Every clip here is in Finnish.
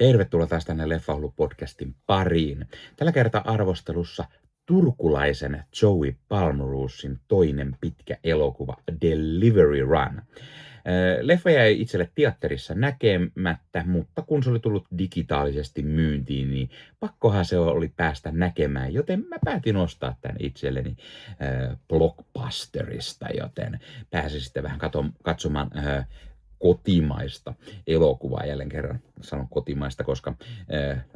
Tervetuloa taas tänne Leffahullu-podcastin pariin. Tällä kertaa arvostelussa turkulaisen Joey Palmrosin toinen pitkä elokuva Delivery Run. Leffa jäi itselle teatterissa näkemättä, mutta kun se oli tullut digitaalisesti myyntiin, niin pakkohan se oli päästä näkemään, joten mä päätin ostaa tämän itselleni Blockbusterista, joten pääsin sitten vähän katsomaan kotimaista elokuvaa. Jälleen kerran sanon kotimaista, koska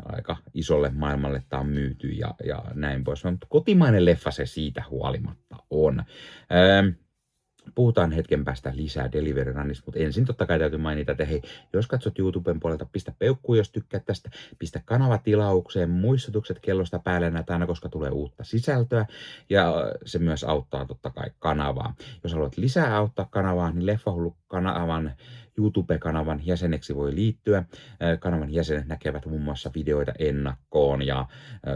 aika isolle maailmalle tämä on myyty ja näin pois. Mutta kotimainen leffa se siitä huolimatta on. Puhutaan hetken päästä lisää Delivery Runista, mutta ensin totta kai täytyy mainita, että hei, jos katsot YouTuben puolelta, pistä peukkuun, jos tykkäät tästä, pistä kanava tilaukseen, muistutukset kellosta päälle näitä aina, koska tulee uutta sisältöä, ja se myös auttaa totta kai kanavaa. Jos haluat lisää auttaa kanavaa, niin Leffahullu-kanavan YouTube-kanavan jäseneksi voi liittyä. Kanavan jäsenet näkevät muun muassa videoita ennakkoon ja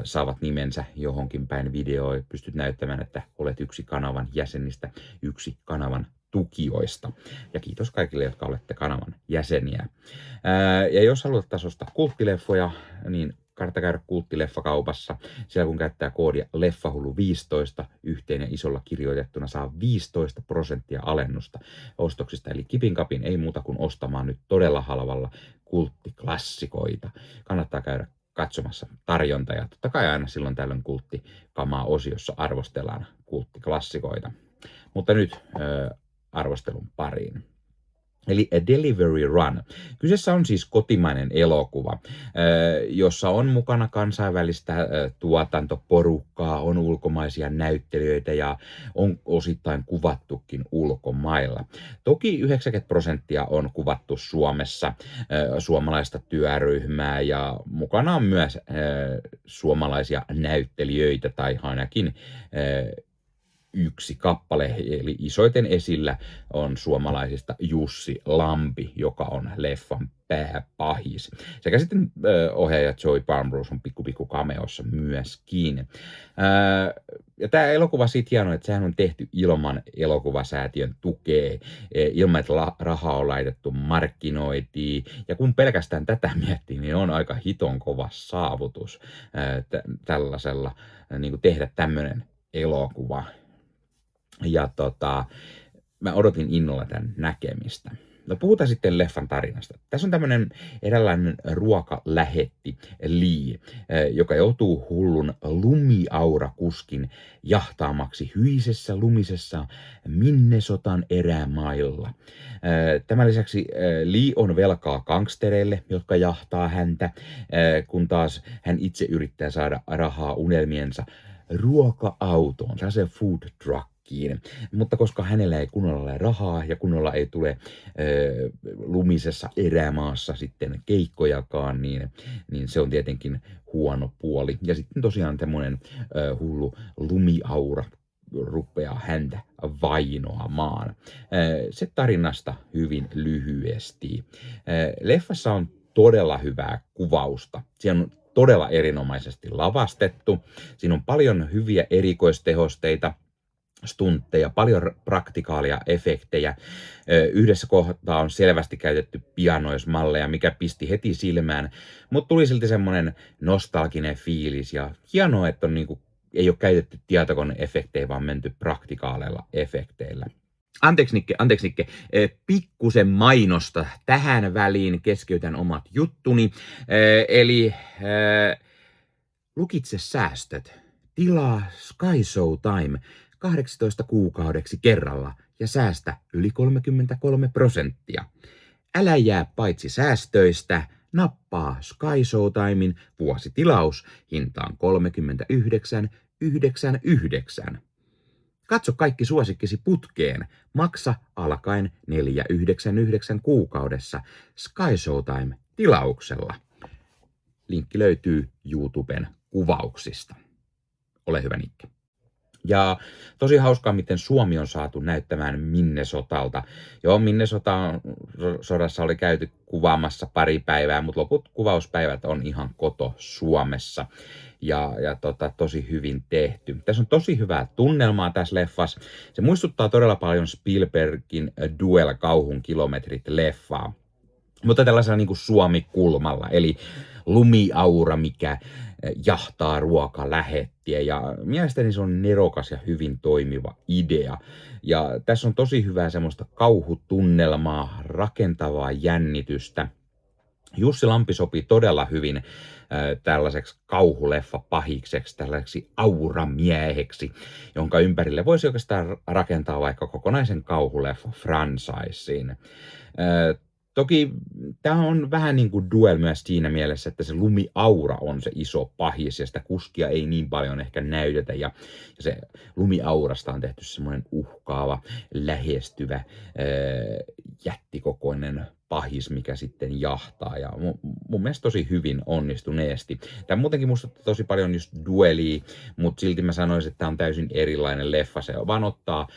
saavat nimensä johonkin päin videoon. Pystyt näyttämään, että olet yksi kanavan jäsenistä, yksi kanavan tukijoista. Ja kiitos kaikille, jotka olette kanavan jäseniä. Ja jos haluat taas ostaa kulttileffoja, niin kannattaa käydä kulttileffakaupassa. Siellä kun käyttää koodia Leffahullu15 yhteen ja isolla kirjoitettuna, saa 15% alennusta ostoksista. Eli kipin kapin ei muuta kuin ostamaan nyt todella halvalla kulttiklassikoita. Kannattaa käydä katsomassa tarjonta ja totta kai aina silloin tällöin kulttikamaa osiossa arvostellaan kulttiklassikoita. Mutta nyt arvostelun pariin. Eli A Delivery Run. Kyseessä on siis kotimainen elokuva, jossa on mukana kansainvälistä tuotantoporukkaa, on ulkomaisia näyttelijöitä ja on osittain kuvattukin ulkomailla. Toki 90% on kuvattu Suomessa, suomalaista työryhmää ja mukana on myös suomalaisia näyttelijöitä tai ainakin yksi kappale, eli isoiten esillä on suomalaisista Jussi Lampi, joka on leffan pääpahis. Sekä sitten ohjaaja Joey Palmros on pikku cameossa myöskin. Ja tämä elokuva siitä hienoa, että sehän on tehty ilman elokuvasäätiön tukea, ilman että rahaa on laitettu markkinointiin. Ja kun pelkästään tätä miettii, niin on aika hiton kova saavutus tällaisella niin kuin tehdä tämmöinen elokuva. Ja mä odotin innolla tämän näkemistä. No puhutaan sitten leffan tarinasta. Tässä on tämmöinen eräänlainen ruokalähetti Lee, joka joutuu hullun lumiaurakuskin jahtaamaksi hyisessä lumisessa Minnesotan erämailla. Tämän lisäksi Lee on velkaa gangstereille, jotka jahtaa häntä, kun taas hän itse yrittää saada rahaa unelmiensa ruoka-autoon, sellaiseen food truckiin. Mutta koska hänellä ei kunnolla ole rahaa ja kunnolla ei tule lumisessa erämaassa sitten keikkojakaan, niin se on tietenkin huono puoli. Ja sitten tosiaan tämmöinen hullu lumiaura rupeaa häntä vainoamaan. Se tarinasta hyvin lyhyesti. Leffassa on todella hyvää kuvausta. Siellä on todella erinomaisesti lavastettu. Siinä on paljon hyviä erikoistehosteita, stuntteja, paljon praktikaalia efektejä. Yhdessä kohtaa on selvästi käytetty pianoismalleja, mikä pisti heti silmään, mutta tuli silti semmoinen nostalginen fiilis ja hienoa, että on ei ole käytetty tietokoneefektejä, vaan menty praktikaaleilla efekteillä. Anteeksi Nikke, pikkusen mainosta tähän väliin, keskeytän omat juttuni, eli lukitse säästöt, tilaa Sky Showtime 18 kuukaudeksi kerralla ja säästä yli 33%. Älä jää paitsi säästöistä, nappaa Sky Showtimen vuositilaus hintaan 39,99. Katso kaikki suosikkisi putkeen, maksa alkaen 4,99 kuukaudessa Sky Showtime tilauksella. Linkki löytyy YouTuben kuvauksista. Ole hyvä Nikke. Ja tosi hauskaa, miten Suomi on saatu näyttämään Minnesotalta. Joo, Minnesota-sodassa oli käyty kuvaamassa pari päivää, mutta loput kuvauspäivät on ihan koto Suomessa. Ja tosi hyvin tehty. Tässä on tosi hyvää tunnelmaa tässä leffassa. Se muistuttaa todella paljon Spielbergin Duel kauhun kilometrit -leffaa. mutta tällaisella niin kuin Suomi-kulmalla, eli lumiaura, mikä jahtaa ruokalähettiä. Ja mielestäni se on nerokas ja hyvin toimiva idea. Ja tässä on tosi hyvää semmoista kauhutunnelmaa, rakentavaa jännitystä. Jussi Lampi sopii todella hyvin tällaiseksi kauhuleffa-pahikseksi, tällaiseksi auramieheksi, jonka ympärille voisi oikeastaan rakentaa vaikka kokonaisen kauhuleffa-franchisein. Toki tämä on vähän niin kuin Duel myös siinä mielessä, että se lumiaura on se iso pahis ja sitä kuskia ei niin paljon ehkä näytetä ja se lumiaurasta on tehty semmoinen uhkaava, lähestyvä, jättikokoinen pahis, mikä sitten jahtaa ja mun mielestä tosi hyvin onnistuneesti. Tämä muutenkin muistuttaa tosi paljon just Duelia, mutta silti mä sanoisin, että tämä on täysin erilainen leffa. Se vaan ottaa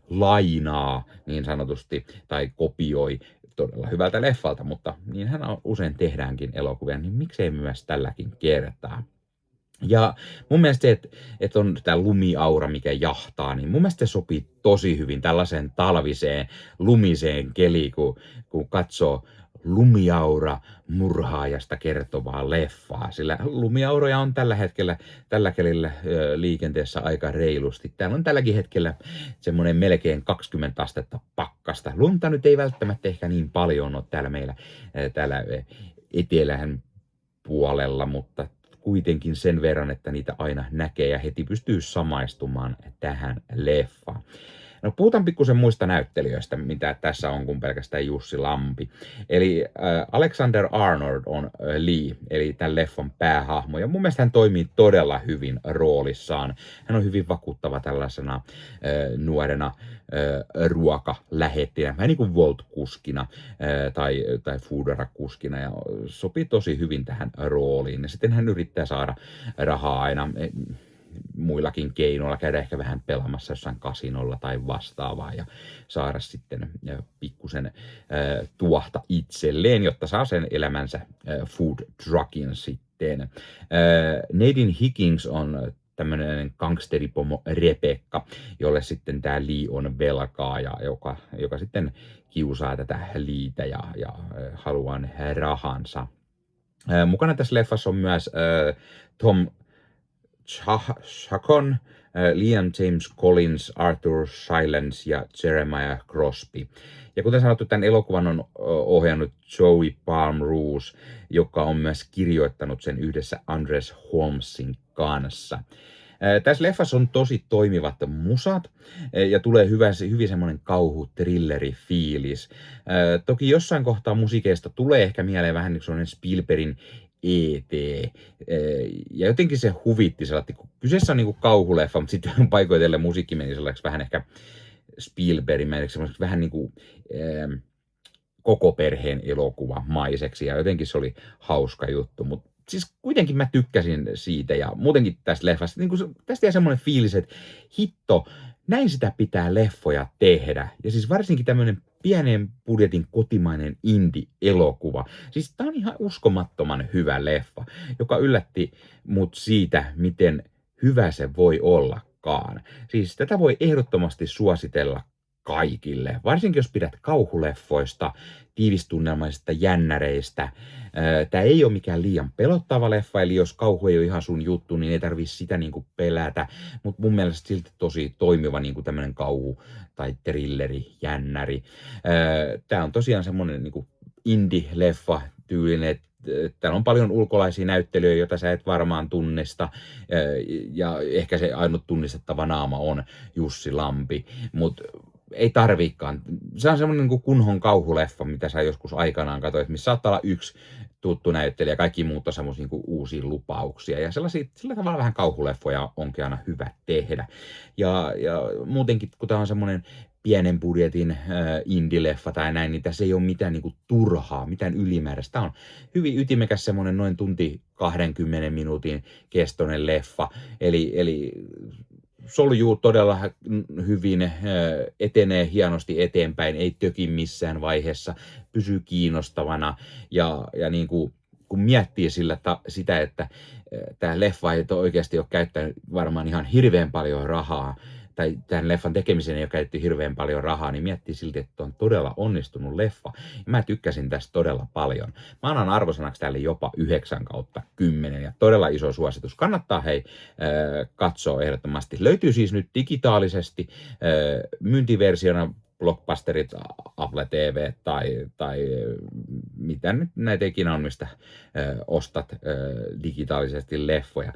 lainaa niin sanotusti tai kopioi todella hyvältä leffalta, mutta niinhän usein tehdäänkin elokuvia, niin miksei myös tälläkin kertaa. Ja mun mielestä se, että on tämä lumiaura, mikä jahtaa, niin mun mielestä se sopii tosi hyvin tällaiseen talviseen, lumiseen keliin, kun katsoo lumiaura murhaajasta kertovaa leffaa, sillä lumiauroja on tällä kelillä liikenteessä aika reilusti. Täällä on tälläkin hetkellä semmoinen melkein 20 astetta pakkasta. Lunta nyt ei välttämättä ehkä niin paljon ole täällä meillä täällä etelän puolella, mutta kuitenkin sen verran, että niitä aina näkee ja heti pystyy samaistumaan tähän leffaan. No puhutaan pikkusen muista näyttelijöistä, mitä tässä on kuin pelkästään Jussi Lampi. Eli Alexander Arnold on Lee, eli tämän leffan päähahmo. Ja mun mielestä hän toimii todella hyvin roolissaan. Hän on hyvin vakuuttava tällaisena nuorena ruokalähettinä, vähän niin kuin Volt-kuskina tai Foodora-kuskina. Ja sopii tosi hyvin tähän rooliin. Ja sitten hän yrittää saada rahaa aina muillakin keinoilla, käydä ehkä vähän pelaamassa jossain kasinolla tai vastaavaa ja saada sitten pikkusen tuohta itselleen, jotta saa sen elämänsä food truckin sitten. Nadine Higgins on tämmöinen gangsteripomo Rebecca, jolle sitten tämä Lee on velkaa ja joka sitten kiusaa tätä Leetä ja haluaa rahansa. Mukana tässä leffassa on myös Tom Chacon, Liam James Collins, Arthur Silence ja Jeremiah Crosby. Ja kuten sanottu, tämän elokuvan on ohjannut Joey Palmrose, joka on myös kirjoittanut sen yhdessä Andres Holmesin kanssa. Tässä leffassa on tosi toimivat musat ja tulee hyvin semmoinen kauhu-trilleri-fiilis. Toki jossain kohtaa musiikeista tulee ehkä mieleen vähän niin kuin Spielbergin E.T. Ja jotenkin se huvitti sellainen, kun kyseessä on niin kuin kauhuleffa, mutta sitten paikoitellen musiikki meni sellaiseksi vähän ehkä Spielbergin vähän niin kuin koko perheen elokuva maiseksi ja jotenkin se oli hauska juttu, mutta siis kuitenkin mä tykkäsin siitä ja muutenkin tästä leffasta, niin kuin tästä jäi semmoinen fiilis, että hitto, näin sitä pitää leffoja tehdä. Ja siis varsinkin tämmöinen pienen budjetin kotimainen indie-elokuva. Siis tää on ihan uskomattoman hyvä leffa, joka yllätti mut siitä, miten hyvä se voi ollakaan. Siis tätä voi ehdottomasti suositella kaikille, varsinkin jos pidät kauhuleffoista, tiivistunnelmaisista jännäreistä. Tämä ei ole mikään liian pelottava leffa, eli jos kauhu ei ole ihan sun juttu, niin ei tarvitse sitä niinku pelätä, mutta mun mielestä silti tosi toimiva niinku tämmöinen kauhu tai thrilleri, jännäri. Tämä on tosiaan semmoinen niinku indie-leffa tyylinen, että täällä on paljon ulkolaisia näyttelijöitä, joita sä et varmaan tunnista, ja ehkä se ainut tunnistettava naama on Jussi Lampi, mutta ei tarviikaan. Se on semmoinen niin kunnon kauhuleffa, mitä sä joskus aikanaan katsoit, missä saattaa olla yksi tuttu näyttelijä, kaikki muut on semmoisia niin uusia lupauksia. Ja sillä tavalla vähän kauhuleffoja onkin aina hyvä tehdä. Ja muutenkin, kun tämä on semmoinen pienen budjetin indie-leffa tai näin, niin tässä ei ole mitään niin kuin turhaa, mitään ylimääräistä. Tämä on hyvin ytimekäs semmoinen noin tunti 20 minuutin kestoinen leffa. Eli soljuu todella hyvin, etenee hienosti eteenpäin, ei töki missään vaiheessa, pysyy kiinnostavana ja niin kuin, kun miettii sitä, että tämä leffa ei oikeasti ole käyttänyt varmaan ihan hirveän paljon rahaa tai tämän leffan tekemiseen ei ole käytetty hirveän paljon rahaa, niin miettii silti, että on todella onnistunut leffa. Ja mä tykkäsin tästä todella paljon. Mä annan arvosanaksi tälle jopa 9/10 ja todella iso suositus. Kannattaa katsoa ehdottomasti. Löytyy siis nyt digitaalisesti myyntiversiona Blockbusterit, Apple TV tai mitä nyt näitä ikinä on, mistä ostat digitaalisesti leffoja.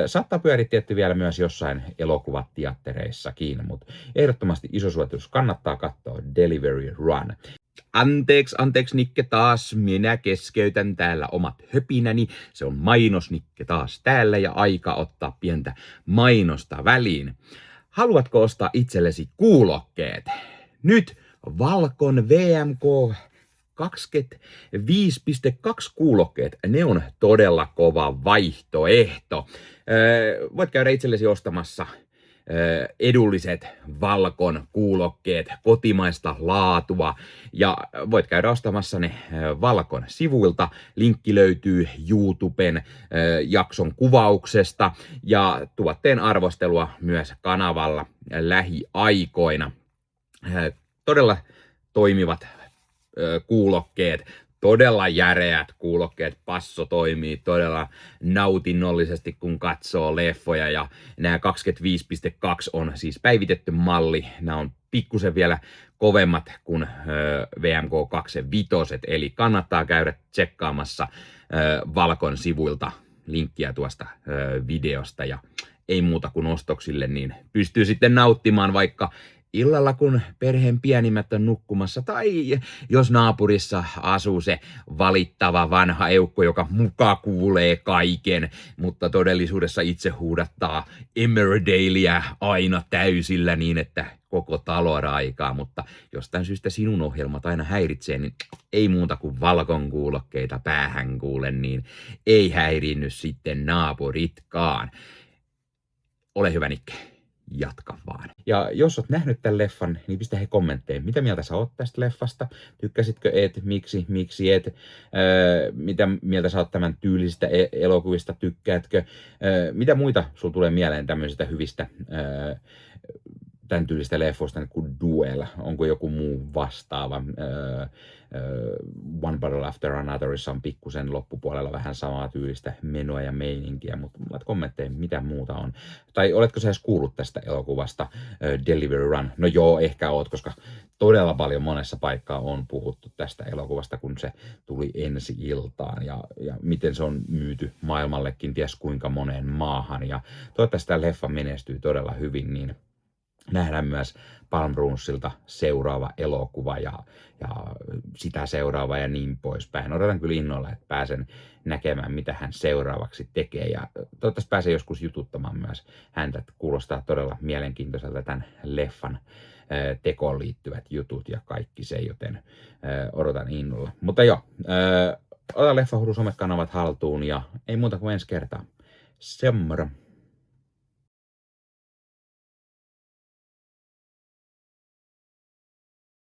Saattaa pyöriä tietty vielä myös jossain elokuvateattereissakin, mutta ehdottomasti iso suositus. Kannattaa katsoa Delivery Run. Anteeksi Nikke taas, minä keskeytän täällä omat höpinäni. Se on mainosnikke taas täällä ja aika ottaa pientä mainosta väliin. Haluatko ostaa itsellesi kuulokkeet? Nyt Valcon VMK 25.2 kuulokkeet, ne on todella kova vaihtoehto. Voit käydä itsellesi ostamassa edulliset Valcon kuulokkeet, kotimaista laatua, ja voit käydä ostamassa ne Valcon sivuilta. Linkki löytyy YouTuben jakson kuvauksesta ja tuotteen arvostelua myös kanavalla lähiaikoina. Todella toimivat kuulokkeet, todella järeät kuulokkeet, passo toimii todella nautinnollisesti, kun katsoo leffoja, ja nämä 25.2 on siis päivitetty malli. Nämä on pikkusen vielä kovemmat kuin VMK 25, eli kannattaa käydä tsekkaamassa Valcon sivuilta linkkiä tuosta videosta, ja ei muuta kuin ostoksille, niin pystyy sitten nauttimaan vaikka illalla, kun perheen pienimmät on nukkumassa, tai jos naapurissa asuu se valittava vanha eukko, joka muka kuulee kaiken, mutta todellisuudessa itse huudattaa Emmerdalea aina täysillä niin, että koko talo raikaa, mutta jostain syystä sinun ohjelmat aina häiritsee, niin ei muuta kuin Valcon kuulokkeita päähän kuule, niin ei häirinny sitten naapuritkaan. Ole hyvä, Nikke. Jatka vaan. Ja jos oot nähnyt tämän leffan, niin pistä he kommentteihin. Mitä mieltä sä oot tästä leffasta? Tykkäsitkö et? Miksi et? Mitä mieltä sä oot tämän tyylisistä elokuvista? Tykkäätkö? Mitä muita sul tulee mieleen tämmöisistä hyvistä tämän tyylistä leffoista kuin Duel? Onko joku muu vastaava? One Battle After Anotherissa on pikkusen loppupuolella vähän samaa tyylistä menoa ja meininkiä, mutta lait kommentteihin, mitä muuta on. Tai oletko sä edes kuullut tästä elokuvasta Delivery Run? No joo, ehkä oot, koska todella paljon monessa paikkaa on puhuttu tästä elokuvasta, kun se tuli ensi-iltaan, ja miten se on myyty maailmallekin ties kuinka moneen maahan. Ja toivottavasti tämä leffa menestyy todella hyvin, niin nähdään myös Palm Runsilta seuraava elokuva ja sitä seuraava ja niin poispäin. Odotan kyllä innolla, että pääsen näkemään, mitä hän seuraavaksi tekee, ja toivottavasti pääsen joskus jututtamaan myös häntä. Kuulostaa todella mielenkiintoiselta tämän leffan tekoon liittyvät jutut ja kaikki se, joten odotan innolla. Mutta joo, ota Leffahullu somekanavat haltuun ja ei muuta kuin ensi kertaa. Semmoro!